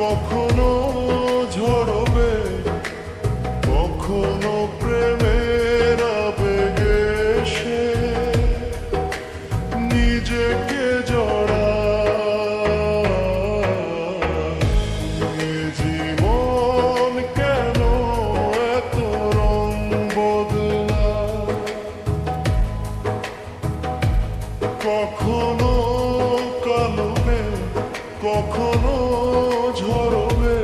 কখনো ঝরবে, কখনো প্রেমের আবেগে সে নিজেকে জড়ায়। এ জীবন কেন এত রং বদলায়? কখনো কালো মেঘ, কখনো ঝরবে,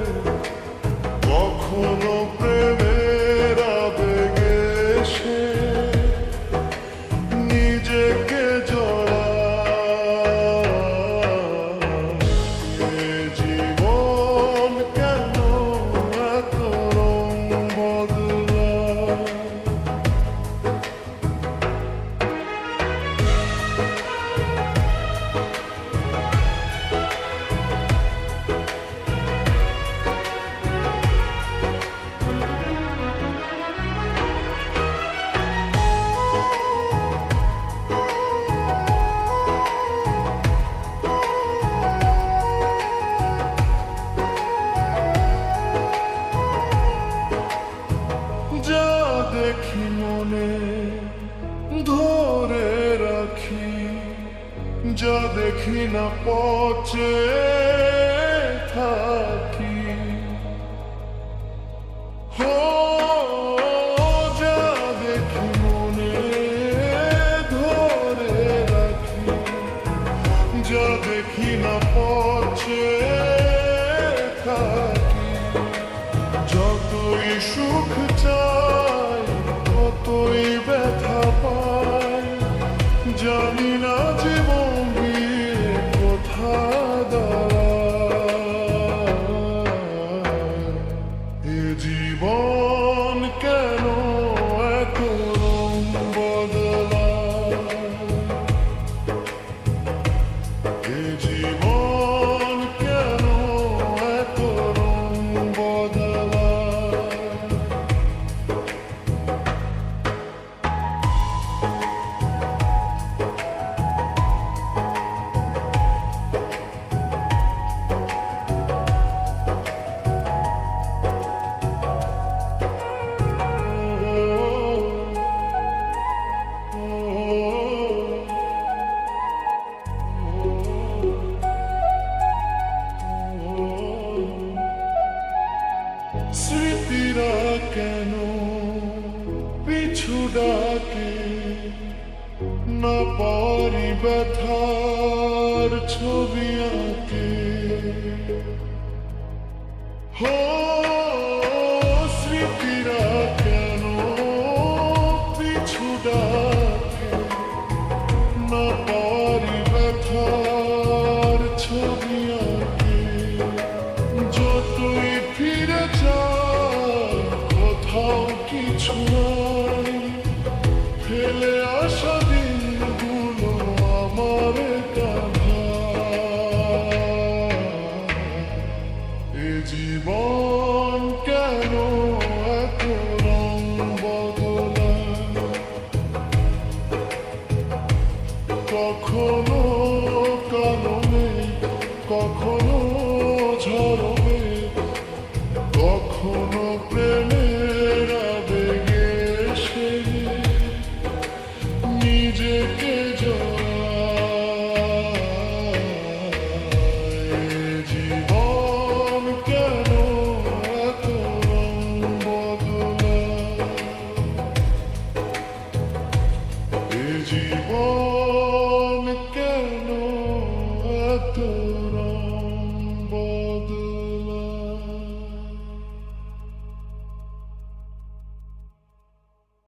কখনো প্রেমের আবেগে সে নিজেকে জড়ায়। এ জীবন কেন এত রং বদলায়? যা দেখি মনে ধরে রাখি, যা দেখি না পচে থাকি। হো, যা দেখি মনে ধরে রাখি, যা দেখি না পচে থাকি। যতই সুখ চাই ততই ব্যথা পাই, জানি না জীবন দিয়ে কোথা দাঁড়ায়। এ জীবন কেন এত রং বদলায়? এ জীবন কেন এত রং বদলায়? স্মৃতিরা কেন পিছু ডাকে, না পারি ব্যথার ছবি আঁকে। হো, স্মৃতিরা কেন পিছু ডাকে, না পারি ব্যথার ছবি আঁকে। যতই ফিরে যাই কোথাও কিছু নাই, ফেলে আসা দিনগুলো আমার কাঁধায়। এ জীবন কেন এত রং বদলায়? কখনো কালো মেঘ, কখনো ঝড়